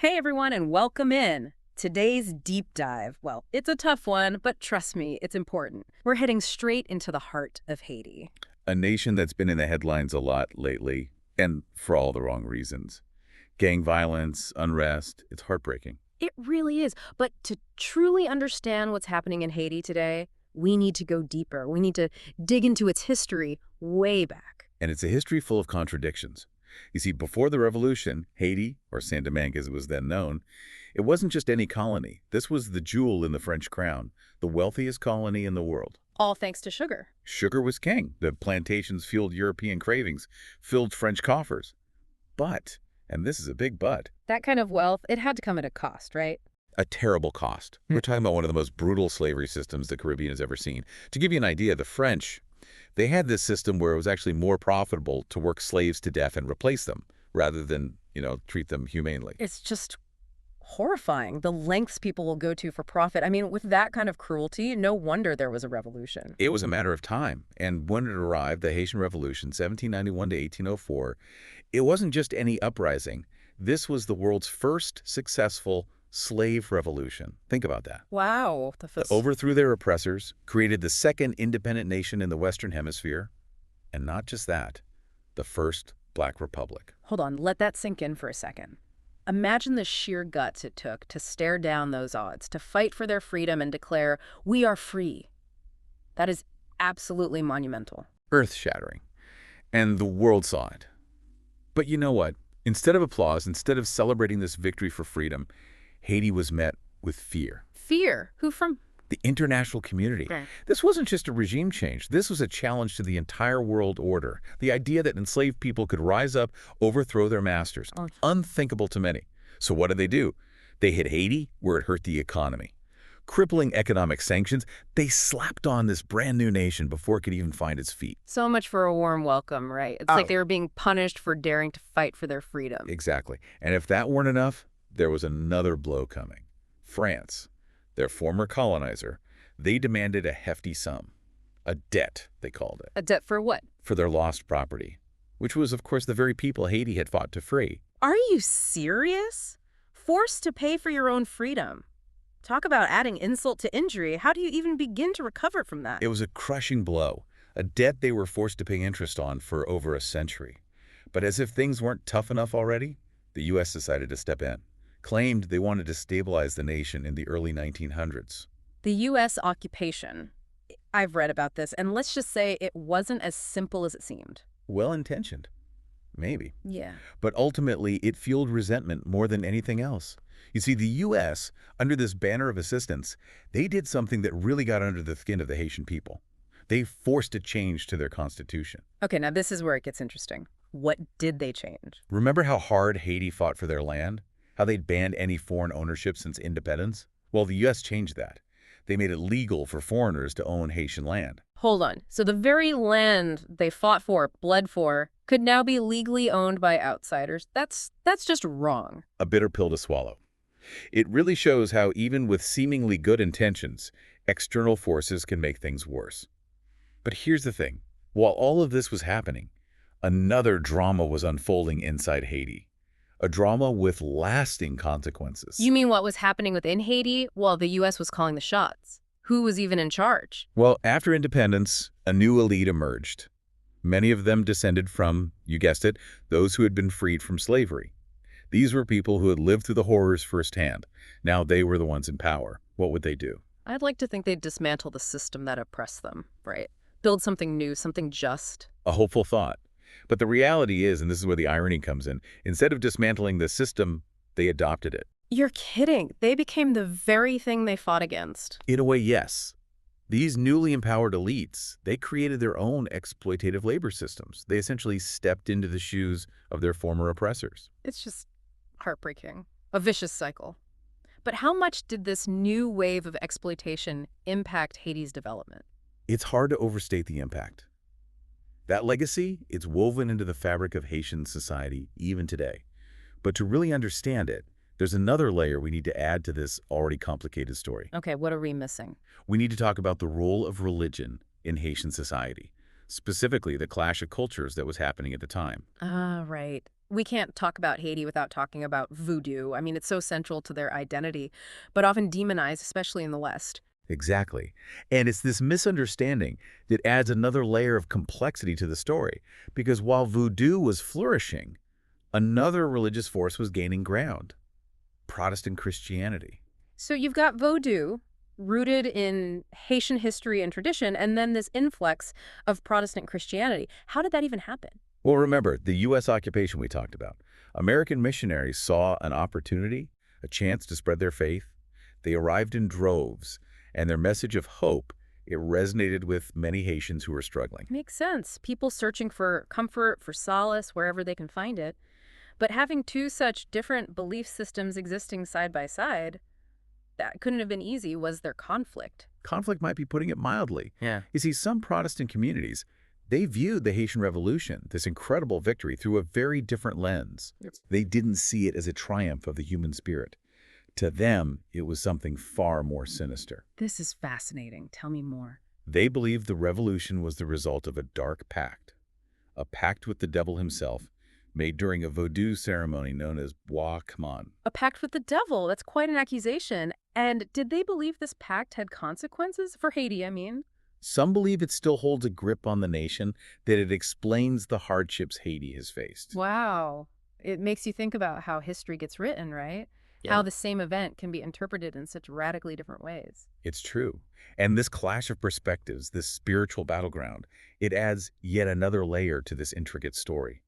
Hey everyone, and welcome in. Today's deep dive, well, it's a tough one, but trust me, it's important. We're heading straight into the heart of Haiti. A nation that's been in the headlines a lot lately, and for all the wrong reasons. Gang violence, unrest, it's heartbreaking. It really is. But to truly understand what's happening in Haiti today, we need to go deeper. We need to dig into its history way back. And it's a history full of contradictions. You see, before the revolution, Haiti, or Saint-Domingue as it was then known, it wasn't just any colony. This was the jewel in the French crown, the wealthiest colony in the world. All thanks to sugar. Sugar was king. The plantations fueled European cravings, filled French coffers. But, and this is a big but, That kind of wealth, it had to come at a cost, right? a terrible cost. We're talking about one of the most brutal slavery systems the Caribbean has ever seen. To give you an idea, the French, they had this system where it was actually more profitable to work slaves to death and replace them rather than, treat them humanely. It's just horrifying, the lengths people will go to for profit. I mean, with that kind of cruelty, no wonder there was a revolution. It was a matter of time. And when it arrived, the Haitian Revolution, 1791 to 1804, it wasn't just any uprising. This was the world's first successful slave revolution. Think about that. Wow. It overthrew their oppressors, created the second independent nation in the Western Hemisphere, and not just that, the first Black Republic. Hold on, let that sink in for a second. Imagine the sheer guts it took to stare down those odds, to fight for their freedom and declare, we are free. That is absolutely monumental. Earth-shattering. And the world saw it. But you know what? Instead of applause, instead of celebrating this victory for freedom, Haiti was met with fear. Fear? Who from? The international community. Okay. This wasn't just a regime change. This was a challenge to the entire world order. The idea that enslaved people could rise up, overthrow their masters. Oh. Unthinkable to many. So what did they do? They hit Haiti where it hurt the economy. Crippling economic sanctions, they slapped on this brand new nation before it could even find its feet. So much for a warm welcome, right? It's like they were being punished for daring to fight for their freedom. Exactly. And if that weren't enough, there was another blow coming. France, their former colonizer, they demanded a hefty sum. A debt, they called it. A debt for what? For their lost property, which was, of course, the very people Haiti had fought to free. Are you serious? Forced to pay for your own freedom. Talk about adding insult to injury. How do you even begin to recover from that? It was a crushing blow, a debt they were forced to pay interest on for over a century. But as if things weren't tough enough already, the U.S. decided to step in, claimed they wanted to stabilize the nation in the early 1900s. The U.S. occupation. I've read about this, and let's just say it wasn't as simple as it seemed. Well-intentioned. Maybe. Yeah. But ultimately, it fueled resentment more than anything else. You see, the U.S., under this banner of assistance, they did something that really got under the skin of the Haitian people. They forced a change to their constitution. Okay, now this is where it gets interesting. What did they change? Remember how hard Haiti fought for their land? How they'd banned any foreign ownership since independence? Well, the U.S. changed that. They made it legal for foreigners to own Haitian land. Hold on. So the very land they fought for, bled for, could now be legally owned by outsiders. That's just wrong. A bitter pill to swallow. It really shows how even with seemingly good intentions, external forces can make things worse. But here's the thing. While all of this was happening, another drama was unfolding inside Haiti. A drama with lasting consequences. You mean what was happening within Haiti while the U.S. was calling the shots? Who was even in charge? Well, after independence, a new elite emerged. Many of them descended from, you guessed it, those who had been freed from slavery. These were people who had lived through the horrors firsthand. Now they were the ones in power. What would they do? I'd like to think they'd dismantle the system that oppressed them, right? Build something new, something just. A hopeful thought. But the reality is, and this is where the irony comes in, instead of dismantling the system, they adopted it. You're kidding. They became the very thing they fought against. In a way, yes. These newly empowered elites, they created their own exploitative labor systems. They essentially stepped into the shoes of their former oppressors. It's just heartbreaking. A vicious cycle. But how much did this new wave of exploitation impact Haiti's development? It's hard to overstate the impact. That legacy, it's woven into the fabric of Haitian society even today. But to really understand it, there's another layer we need to add to this already complicated story. Okay, what are we missing? We need to talk about the role of religion in Haitian society. specifically the clash of cultures that was happening at the time. Ah, right. We can't talk about Haiti without talking about voodoo. I mean, it's so central to their identity, but often demonized, especially in the West. Exactly. And it's this misunderstanding that adds another layer of complexity to the story, because while voodoo was flourishing, another religious force was gaining ground: Protestant Christianity. So you've got Vodou, rooted in Haitian history and tradition, and then this influx of Protestant Christianity. How did that even happen? Well, remember, the U.S. occupation we talked about. American missionaries saw an opportunity, a chance to spread their faith. They arrived in droves, and their message of hope, it resonated with many Haitians who were struggling. Makes sense. People searching for comfort, for solace, wherever they can find it. But having two such different belief systems existing side by side, that couldn't have been easy. Was there conflict? Conflict might be putting it mildly. Yeah. You see, some Protestant communities, they viewed the Haitian Revolution, this incredible victory, through a very different lens. Yep. They didn't see it as a triumph of the human spirit. To them, it was something far more sinister. This is fascinating. Tell me more. They believed the revolution was the result of a dark pact, a pact with the devil himself, made during a Vodou ceremony known as Bois Common. A pact with the devil. That's quite an accusation. And did they believe this pact had consequences? For Haiti, I mean. Some believe it still holds a grip on the nation, that it explains the hardships Haiti has faced. Wow. It makes you think about how history gets written, right? Yeah. How the same event can be interpreted in such radically different ways. It's true. And this clash of perspectives, this spiritual battleground, it adds yet another layer to this intricate story.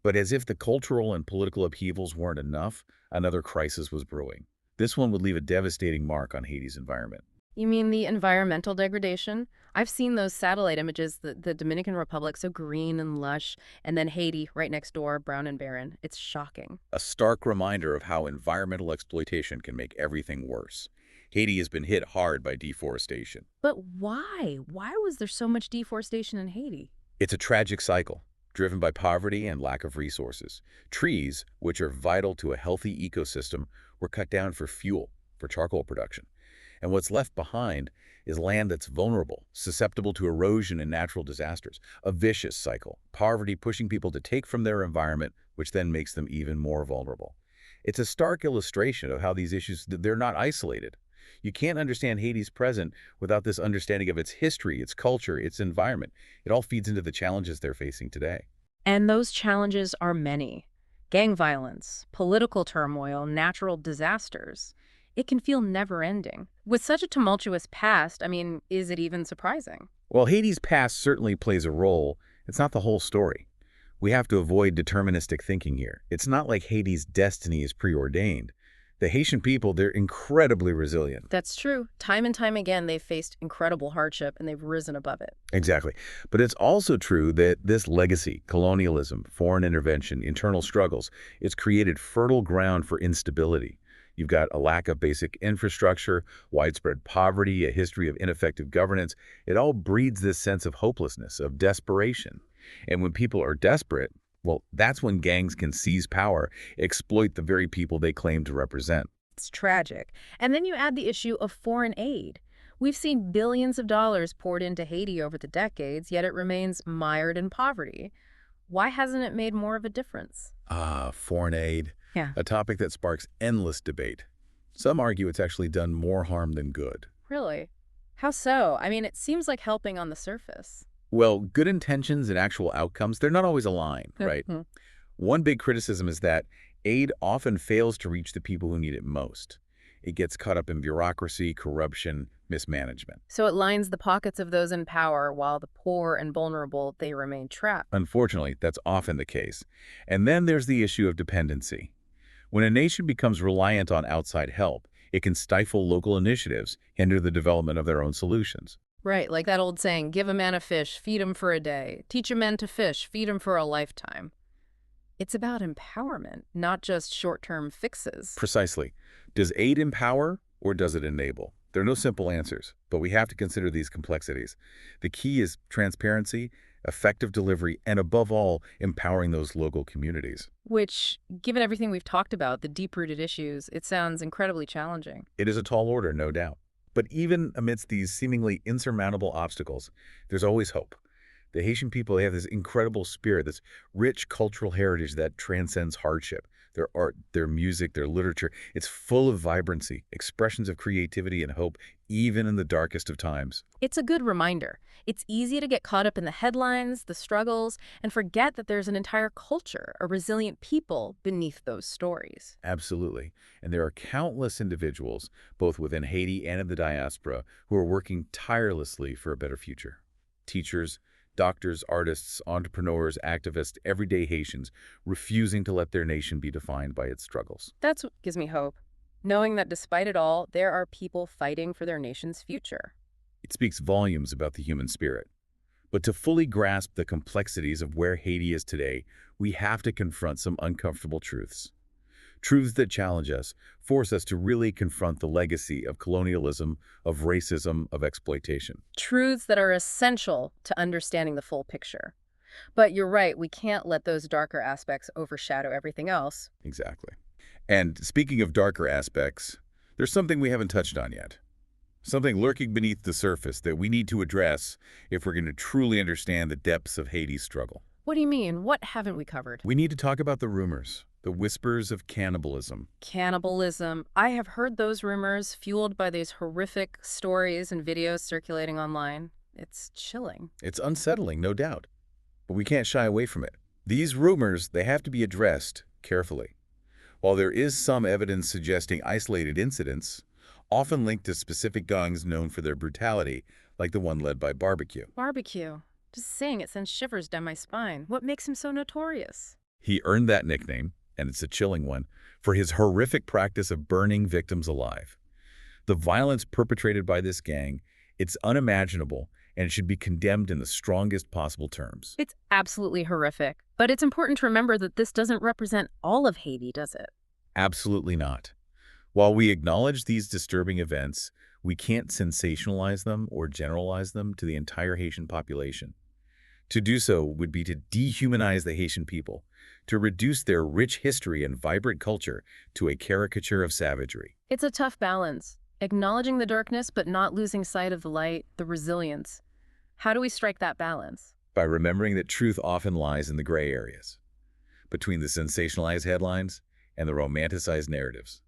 But as if the cultural and political upheavals weren't enough, another crisis was brewing. This one would leave a devastating mark on Haiti's environment. You mean the environmental degradation? I've seen those satellite images, the Dominican Republic, so green and lush, and then Haiti, right next door, brown and barren. It's shocking. A stark reminder of how environmental exploitation can make everything worse. Haiti has been hit hard by deforestation. But why? Why was there so much deforestation in Haiti? It's a tragic cycle, driven by poverty and lack of resources. Trees, which are vital to a healthy ecosystem, were cut down for fuel, for charcoal production. And what's left behind is land that's vulnerable, susceptible to erosion and natural disasters. A vicious cycle, poverty pushing people to take from their environment, which then makes them even more vulnerable. It's a stark illustration of how these issues, they're not isolated. You can't understand Haiti's present without this understanding of its history, its culture, its environment. It all feeds into the challenges they're facing today. And those challenges are many. Gang violence, political turmoil, natural disasters. It can feel never-ending. With such a tumultuous past, I mean, is it even surprising? While Haiti's past certainly plays a role, it's not the whole story. We have to avoid deterministic thinking here. It's not like Haiti's destiny is preordained. The Haitian people, they're incredibly resilient. That's true. Time and time again, they've faced incredible hardship and they've risen above it. Exactly. But it's also true that this legacy, colonialism, foreign intervention, internal struggles, it's created fertile ground for instability. You've got a lack of basic infrastructure, widespread poverty, a history of ineffective governance. It all breeds this sense of hopelessness, of desperation. And when people are desperate, well, that's when gangs can seize power, exploit the very people they claim to represent. It's tragic. And then you add the issue of foreign aid. We've seen billions of dollars poured into Haiti over the decades, yet it remains mired in poverty. Why hasn't it made more of a difference? Foreign aid. Yeah. A topic that sparks endless debate. Some argue it's actually done more harm than good. Really? How so? I mean, it seems like helping on the surface. Well, good intentions and actual outcomes, they're not always aligned, right? Mhm. One big criticism is that aid often fails to reach the people who need it most. It gets caught up in bureaucracy, corruption, mismanagement. So it lines the pockets of those in power while the poor and vulnerable, they remain trapped. Unfortunately, that's often the case. And then there's the issue of dependency. When a nation becomes reliant on outside help, it can stifle local initiatives, hinder the development of their own solutions. Right, like that old saying, give a man a fish, feed him for a day. Teach a man to fish, feed him for a lifetime. It's about empowerment, not just short-term fixes. Precisely. Does aid empower or does it enable? There are no simple answers, but we have to consider these complexities. The key is transparency, effective delivery, and above all, empowering those local communities. Which, given everything we've talked about, the deep-rooted issues, it sounds incredibly challenging. It is a tall order, no doubt. But even amidst these seemingly insurmountable obstacles, there's always hope. The Haitian people, they have this incredible spirit, this rich cultural heritage that transcends hardship. Their art, their music, their literature, it's full of vibrancy, expressions of creativity and hope, even in the darkest of times. It's a good reminder. It's easy to get caught up in the headlines, the struggles, and forget that there's an entire culture, a resilient people beneath those stories. Absolutely. And there are countless individuals, both within Haiti and in the diaspora, who are working tirelessly for a better future. Teachers, doctors, artists, entrepreneurs, activists, everyday Haitians, refusing to let their nation be defined by its struggles. That's what gives me hope, knowing that despite it all, there are people fighting for their nation's future. It speaks volumes about the human spirit. But to fully grasp the complexities of where Haiti is today, we have to confront some uncomfortable truths. Truths that challenge us, force us to really confront the legacy of colonialism, of racism, of exploitation. Truths that are essential to understanding the full picture. But you're right, we can't let those darker aspects overshadow everything else. Exactly. And speaking of darker aspects, there's something we haven't touched on yet. Something lurking beneath the surface that we need to address if we're going to truly understand the depths of Haiti's struggle. What do you mean? What haven't we covered? We need to talk about the rumors, the whispers of cannibalism. Cannibalism. I have heard those rumors fueled by these horrific stories and videos circulating online. It's chilling. It's unsettling, no doubt, but we can't shy away from it. These rumors, they have to be addressed carefully. While there is some evidence suggesting isolated incidents, often linked to specific gangs known for their brutality, like the one led by Barbecue. Barbecue. Just saying it sends shivers down my spine. What makes him so notorious? He earned that nickname, and it's a chilling one, for his horrific practice of burning victims alive. The violence perpetrated by this gang, it's unimaginable, and it should be condemned in the strongest possible terms. It's absolutely horrific. But it's important to remember that this doesn't represent all of Haiti, does it? Absolutely not. While we acknowledge these disturbing events, we can't sensationalize them or generalize them to the entire Haitian population. To do so would be to dehumanize the Haitian people, to reduce their rich history and vibrant culture to a caricature of savagery. It's a tough balance. Acknowledging the darkness but not losing sight of the light, the resilience. How do we strike that balance? By remembering that truth often lies in the gray areas, between the sensationalized headlines and the romanticized narratives,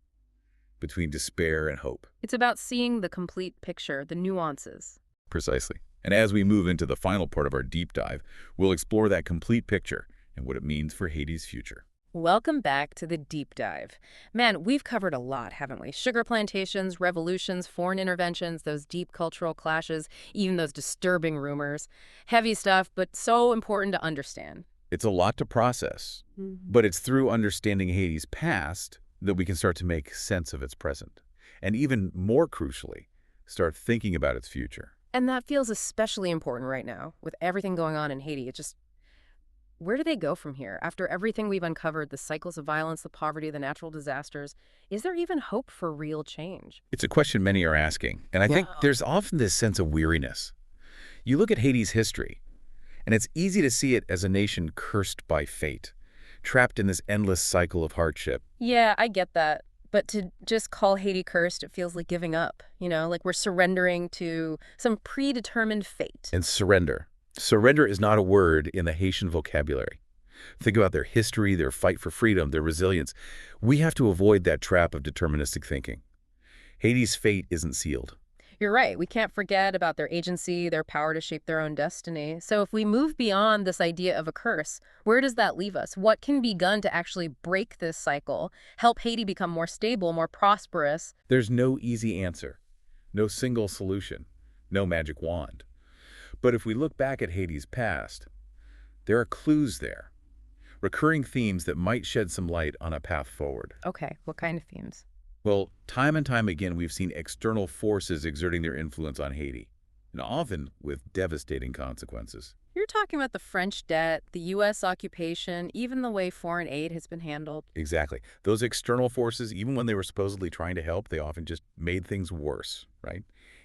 between despair and hope. It's about seeing the complete picture, the nuances. Precisely. And as we move into the final part of our deep dive, we'll explore that complete picture and what it means for Haiti's future. Welcome back to the deep dive. Man, we've covered a lot, haven't we? Sugar plantations, revolutions, foreign interventions, those deep cultural clashes, even those disturbing rumors. Heavy stuff, but so important to understand. It's a lot to process, but it's through understanding Haiti's past that we can start to make sense of its present. And even more crucially, start thinking about its future. And that feels especially important right now, with everything going on in Haiti. Where do they go from here? After everything we've uncovered, the cycles of violence, the poverty, the natural disasters, is there even hope for real change? It's a question many are asking, and I think there's often this sense of weariness. You look at Haiti's history, and it's easy to see it as a nation cursed by fate, trapped in this endless cycle of hardship. Yeah, I get that. But to just call Haiti cursed, it feels like giving up, like we're surrendering to some predetermined fate. And surrender. Surrender is not a word in the Haitian vocabulary. Think about their history, their fight for freedom, their resilience. We have to avoid that trap of deterministic thinking. Haiti's fate isn't sealed. You're right. We can't forget about their agency, their power to shape their own destiny. So if we move beyond this idea of a curse, where does that leave us? What can be done to actually break this cycle, help Haiti become more stable, more prosperous? There's no easy answer, no single solution, no magic wand. But if we look back at Haiti's past, there are clues there, recurring themes that might shed some light on a path forward. Okay, what kind of themes? Well, time and time again, we've seen external forces exerting their influence on Haiti, and often with devastating consequences. You're talking about the French debt, the U.S. occupation, even the way foreign aid has been handled. Exactly. Those external forces, even when they were supposedly trying to help, they often just made things worse, right?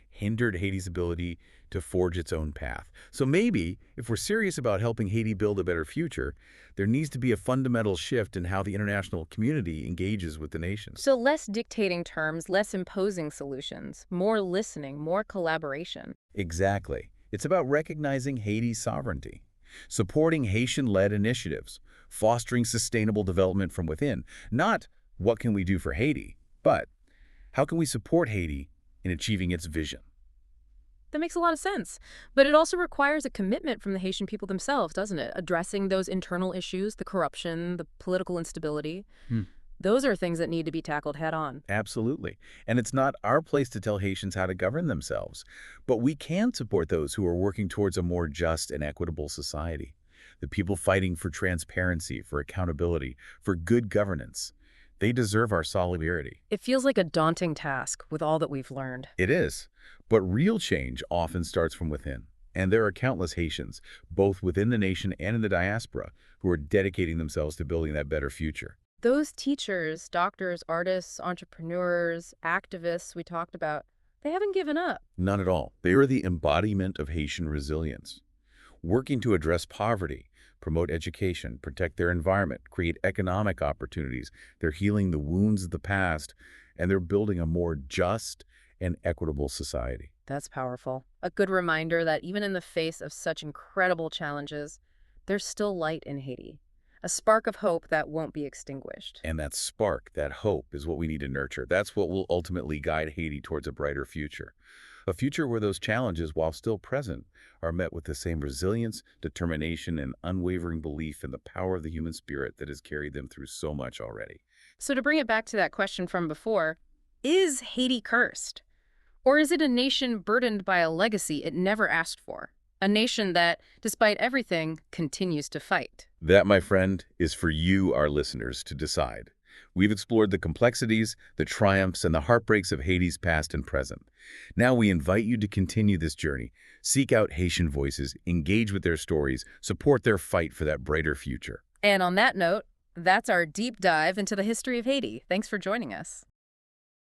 Hindered Haiti's ability to forge its own path. So maybe, if we're serious about helping Haiti build a better future, there needs to be a fundamental shift in how the international community engages with the nation. So less dictating terms, less imposing solutions, more listening, more collaboration. Exactly. It's about recognizing Haiti's sovereignty, supporting Haitian-led initiatives, fostering sustainable development from within. Not what can we do for Haiti, but how can we support Haiti in achieving its vision? That makes a lot of sense. But it also requires a commitment from the Haitian people themselves, doesn't it? Addressing those internal issues, the corruption, the political instability. Hmm. Those are things that need to be tackled head on. Absolutely. And it's not our place to tell Haitians how to govern themselves, but we can support those who are working towards a more just and equitable society. The people fighting for transparency, for accountability, for good governance. They deserve our solidarity. It feels like a daunting task with all that we've learned. It is. But real change often starts from within. And there are countless Haitians, both within the nation and in the diaspora, who are dedicating themselves to building that better future. Those teachers, doctors, artists, entrepreneurs, activists we talked about, they haven't given up. None at all. They are the embodiment of Haitian resilience, working to address poverty, promote education, protect their environment, create economic opportunities. They're healing the wounds of the past, and they're building a more just and equitable society. That's powerful. A good reminder that even in the face of such incredible challenges, there's still light in Haiti. A spark of hope that won't be extinguished. And that spark, that hope, is what we need to nurture. That's what will ultimately guide Haiti towards a brighter future. A future where those challenges, while still present, are met with the same resilience, determination, and unwavering belief in the power of the human spirit that has carried them through so much already. So to bring it back to that question from before, is Haiti cursed? Or is it a nation burdened by a legacy it never asked for? A nation that, despite everything, continues to fight? That, my friend, is for you, our listeners, to decide. We've explored the complexities, the triumphs, and the heartbreaks of Haiti's past and present. Now we invite you to continue this journey. Seek out Haitian voices, engage with their stories, support their fight for that brighter future. And on that note, that's our deep dive into the history of Haiti. Thanks for joining us.